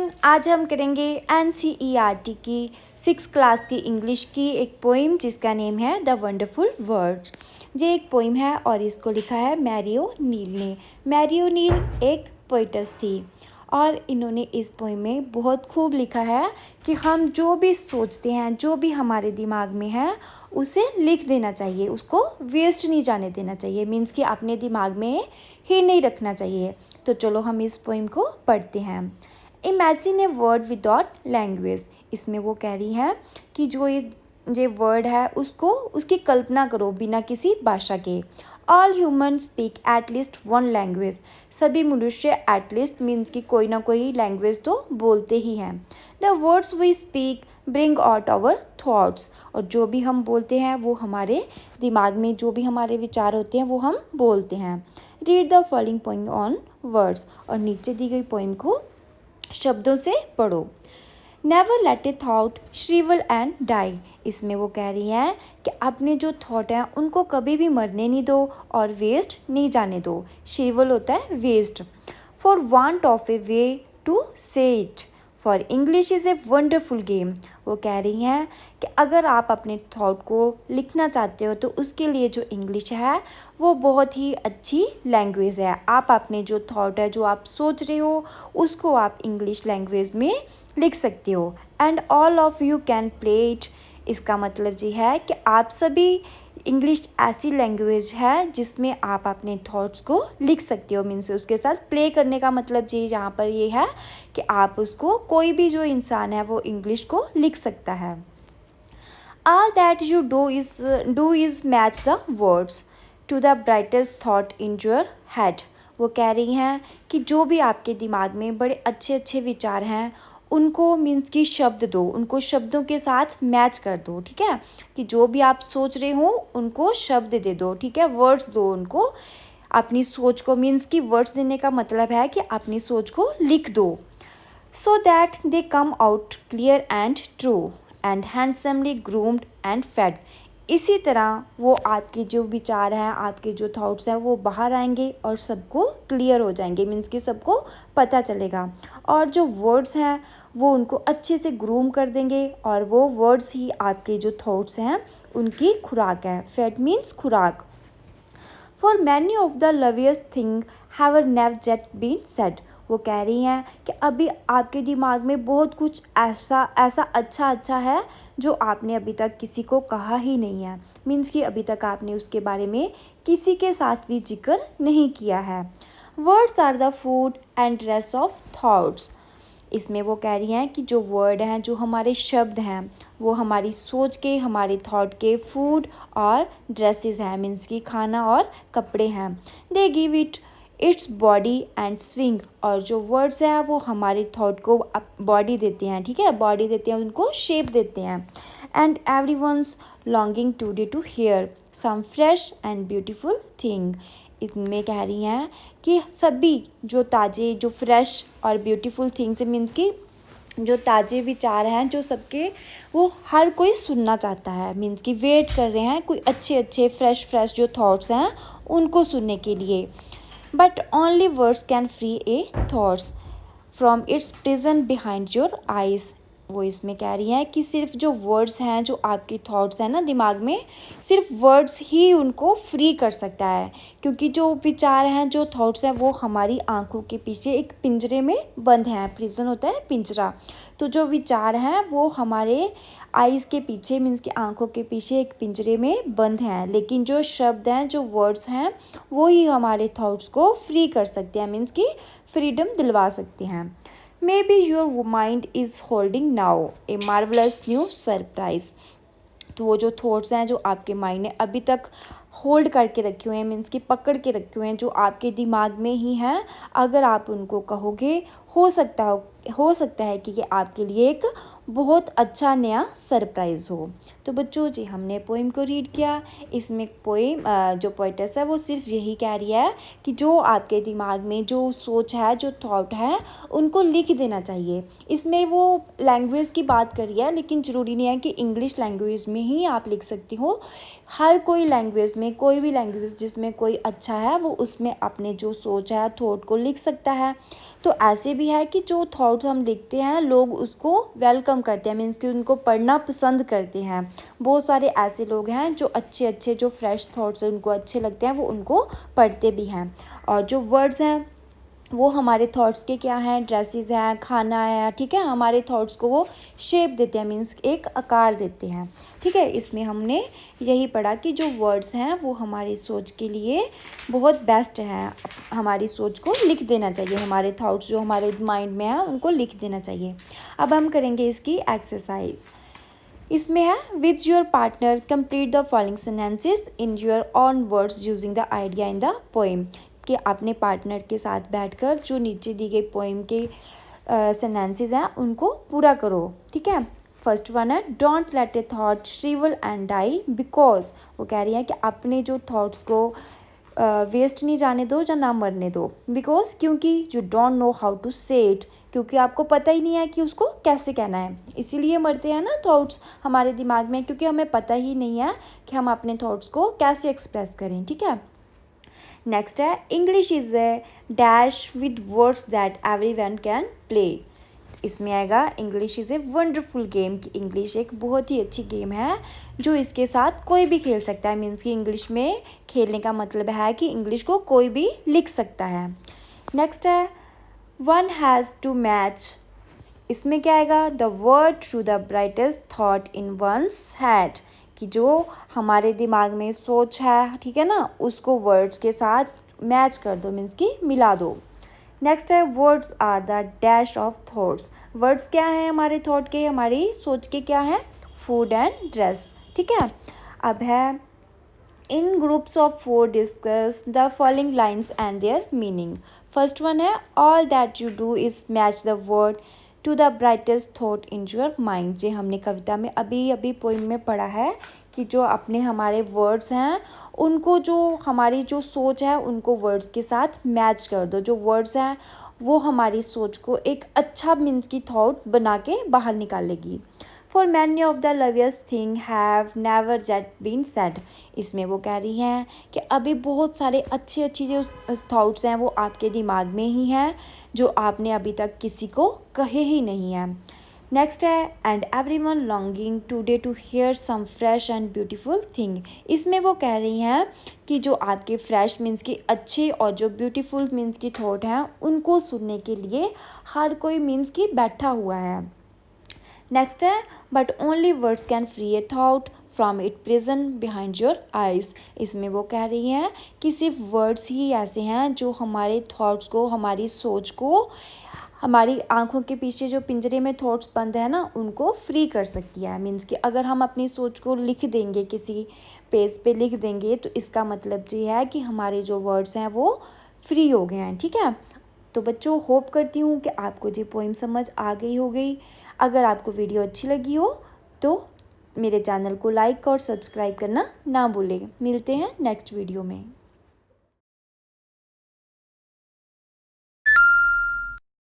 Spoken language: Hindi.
एवरीवन, आज हम करेंगे NCERT की 6 क्लास की इंग्लिश की एक पोइम जिसका नेम है द वंडरफुल वर्ड्स। ये एक पोइम है और इसको लिखा है मैरियो नील ने। मैरियो नील एक पोइटस थी और इन्होंने इस पोइम में बहुत खूब लिखा है कि हम जो भी सोचते हैं, जो भी हमारे दिमाग में है, उसे लिख देना चाहिए, उसको वेस्ट नहीं जाने देना चाहिए। मीन्स कि अपने दिमाग में ही नहीं रखना चाहिए। तो चलो हम इस पोइम को पढ़ते हैं। Imagine a word without language. इसमें वो कह रही हैं कि जो ये वर्ड है उसको उसकी कल्पना करो बिना किसी भाषा के। All human speak at least one language. सभी मनुष्य एटलीस्ट मीन्स कि कोई ना कोई लैंग्वेज तो बोलते ही हैं। The words we speak bring out our thoughts. और जो भी हम बोलते हैं वो हमारे दिमाग में जो भी हमारे विचार होते हैं वो हम बोलते हैं। Read the following poem on words. और नीचे दी गई पोइम को शब्दों से पढ़ो। Never let a thought shrivel and die. इसमें वो कह रही हैं कि अपने जो थॉट हैं उनको कभी भी मरने नहीं दो और वेस्ट नहीं जाने दो। श्रिवल होता है waste. For want of a way to say it, for English is a wonderful game. वो कह रही हैं कि अगर आप अपने थॉट को लिखना चाहते हो तो उसके लिए जो इंग्लिश है वो बहुत ही अच्छी लैंग्वेज है। आप अपने जो थॉट है, जो आप सोच रहे हो, उसको आप इंग्लिश लैंग्वेज में लिख सकते हो। And all of you can play it. इसका मतलब जी है कि आप सभी इंग्लिश ऐसी लैंग्वेज है जिसमें आप अपने थॉट्स को लिख सकते हो। मीन्स उसके साथ प्ले करने का मतलब जी यहाँ पर ये है कि आप उसको, कोई भी जो इंसान है वो इंग्लिश को लिख सकता है। All that you do is match the words to the brightest thought in your head। वो कह रही हैं कि जो भी आपके दिमाग में बड़े अच्छे अच्छे विचार हैं उनको मीन्स कि शब्द दो, उनको शब्दों के साथ मैच कर दो। ठीक है, कि जो भी आप सोच रहे हो उनको शब्द दे दो। ठीक है, वर्ड्स दो उनको, अपनी सोच को। मीन्स कि वर्ड्स देने का मतलब है कि अपनी सोच को लिख दो। So that they come out clear and true and handsomely groomed and fed. इसी तरह वो आपके जो विचार हैं, आपके जो थॉट्स हैं वो बाहर आएंगे और सबको क्लियर हो जाएंगे। मीन्स कि सबको पता चलेगा। और जो वर्ड्स हैं वो उनको अच्छे से ग्रूम कर देंगे और वो वर्ड्स ही आपके जो थॉट्स हैं उनकी खुराक है। फेड मीन्स खुराक। For many of the loveliest thing have never yet been said. वो कह रही हैं कि अभी आपके दिमाग में बहुत कुछ ऐसा अच्छा है जो आपने अभी तक किसी को कहा ही नहीं है। मीन्स कि अभी तक आपने उसके बारे में किसी के साथ भी जिक्र नहीं किया है। Words are the food and dress of thoughts. इसमें वो कह रही हैं कि जो वर्ड हैं, जो हमारे शब्द हैं, वो हमारी सोच के, हमारे थॉट के फूड और ड्रेसेस हैं। मीन्स कि खाना और कपड़े हैं। They give it its body and swing. और जो वर्ड्स हैं वो हमारे थॉट को बॉडी देते हैं। ठीक है, बॉडी देते हैं, उनको शेप देते हैं। And every one's longing today to hear some fresh and beautiful thing. इनमें कह रही हैं कि सभी जो ताज़े, जो फ्रेश और ब्यूटीफुल थिंग्स, मीन्स कि जो ताज़े विचार हैं जो सबके, वो हर कोई सुनना चाहता है। मीन्स कि वेट कर रहे हैं कोई अच्छे अच्छे फ्रेश जो थॉट्स हैं उनको सुनने के लिए। But only words can free A thoughts from its prison behind your eyes. वो इसमें कह रही हैं कि सिर्फ जो वर्ड्स हैं, जो आपके थॉट्स हैं ना दिमाग में, सिर्फ वर्ड्स ही उनको फ्री कर सकता है। क्योंकि जो विचार हैं, जो थॉट्स हैं, वो हमारी आंखों के पीछे एक पिंजरे में बंद हैं। प्रिजन होता है पिंजरा। तो जो विचार हैं वो हमारे आइज़ के पीछे, मीन्स कि आंखों के पीछे एक पिंजरे में बंद हैं। लेकिन जो शब्द हैं, जो वर्ड्स हैं, वो ही हमारे थॉट्स को फ्री कर सकते हैं। मीन्स कि फ्रीडम दिलवा सकते हैं। Maybe your mind is holding now a marvelous new surprise। तो वो जो थॉट्स हैं जो आपके माइंड ने अभी तक होल्ड करके रखे हुए हैं, मीन्स कि पकड़ के रखे हुए हैं, जो आपके दिमाग में ही हैं, अगर आप उनको कहोगे हो सकता है कि ये आपके लिए एक बहुत अच्छा नया सरप्राइज़ हो। तो बच्चों जी हमने पोइम को रीड किया। इसमें पोइम जो पोइटेस है वो सिर्फ यही कह रही है कि जो आपके दिमाग में जो सोच है, जो थॉट है, उनको लिख देना चाहिए। इसमें वो लैंग्वेज की बात कर रही है, लेकिन ज़रूरी नहीं है कि इंग्लिश लैंग्वेज में ही आप लिख सकती हो। हर कोई लैंग्वेज में, कोई भी लैंग्वेज जिसमें कोई अच्छा है वो उसमें अपने जो सोच है, थॉट को लिख सकता है। तो ऐसे भी है कि जो थॉट्स हम लिखते हैं लोग उसको वेलकम करते हैं, मीन्स कि उनको पढ़ना पसंद करते हैं। बहुत सारे ऐसे लोग हैं जो अच्छे अच्छे जो फ्रेश थॉट्स हैं उनको अच्छे लगते हैं, वो उनको पढ़ते भी हैं। और जो वर्ड्स हैं वो हमारे थॉट्स के क्या हैं, ड्रेसेस हैं, खाना है, ठीक है, हमारे थॉट्स को वो शेप देते हैं, मीन्स एक आकार देते हैं। ठीक है, इसमें हमने यही पढ़ा कि जो वर्ड्स हैं वो हमारी सोच के लिए बहुत बेस्ट हैं। हमारी सोच को लिख देना चाहिए, हमारे थॉट्स जो हमारे माइंड में हैं उनको लिख देना चाहिए। अब हम करेंगे इसकी एक्सरसाइज। इसमें है with your partner complete the following sentences in your own words using the idea in the poem. कि अपने पार्टनर के साथ बैठकर जो नीचे दी गई पोएम के सेंटेंसेस हैं उनको पूरा करो। ठीक है, फर्स्ट वन है don't let a thought shrivel and die because. वो कह रही है कि अपने जो थॉट्स को वेस्ट नहीं जाने दो या ना मरने दो। बिकॉज क्योंकि you don't know how to say it, क्योंकि आपको पता ही नहीं है कि उसको कैसे कहना है, इसीलिए मरते हैं ना थॉट्स हमारे दिमाग में, क्योंकि हमें पता ही नहीं है कि हम अपने थॉट्स को कैसे एक्सप्रेस करें। ठीक है, नेक्स्ट है English is A dash with words that everyone can play. इसमें आएगा English is a wonderful game, कि इंग्लिश एक बहुत ही अच्छी गेम है जो इसके साथ कोई भी खेल सकता है। मीन्स कि इंग्लिश में खेलने का मतलब है कि इंग्लिश को कोई भी लिख सकता है। नेक्स्ट है वन हैज़ टू मैच। इसमें क्या आएगा the word to the brightest thought in one's head, कि जो हमारे दिमाग में सोच है, ठीक है ना, उसको वर्ड्स के साथ मैच कर दो, मीन्स कि मिला दो। नेक्स्ट है words are the dash of thoughts. वर्ड्स क्या हैं हमारे थॉट के, हमारी सोच के क्या है, फूड एंड ड्रेस। ठीक है, अब है in groups of 4 discuss the following lines and their meaning. First one है all that you do is match the word to the brightest thought in your mind. जो हमने कविता में अभी अभी पोइम में पढ़ा है कि जो अपने हमारे वर्ड्स हैं उनको, जो हमारी जो सोच है उनको वर्ड्स के साथ मैच कर दो। जो वर्ड्स हैं वो हमारी सोच को एक अच्छा मीन्स की थॉट बना के बाहर निकालेगी। For many of the loveliest thing have never yet been said. इसमें वो कह रही हैं कि अभी बहुत सारे अच्छे अच्छी जो थॉट्स हैं वो आपके दिमाग में ही हैं, जो आपने अभी तक किसी को कहे ही नहीं हैं। नेक्स्ट है and every one longing today to hear some fresh and beautiful thing. इसमें वो कह रही हैं कि जो आपके फ्रेश मीन्स की अच्छे और जो ब्यूटीफुल मीन्स की थॉट हैं उनको सुनने के लिए हर कोई मीन्स की बैठा हुआ है। नेक्स्ट है but only words can free A thought from it prison behind your eyes. इसमें वो कह रही हैं कि सिर्फ वर्ड्स ही ऐसे हैं जो हमारे थॉट्स को, हमारी सोच को, हमारी आंखों के पीछे जो पिंजरे में थॉट्स बंद है ना, उनको फ्री कर सकती है। मीन्स कि अगर हम अपनी सोच को लिख देंगे, किसी पेज पे लिख देंगे, तो इसका मतलब ये है कि हमारे जो वर्ड्स हैं वो फ्री हो गए हैं। ठीक है, तो बच्चों होप करती हूँ कि आपको ये पोइम समझ आ गई होगी। अगर आपको वीडियो अच्छी लगी हो तो मेरे चैनल को लाइक और सब्सक्राइब करना ना भूलें। मिलते हैं नेक्स्ट वीडियो में।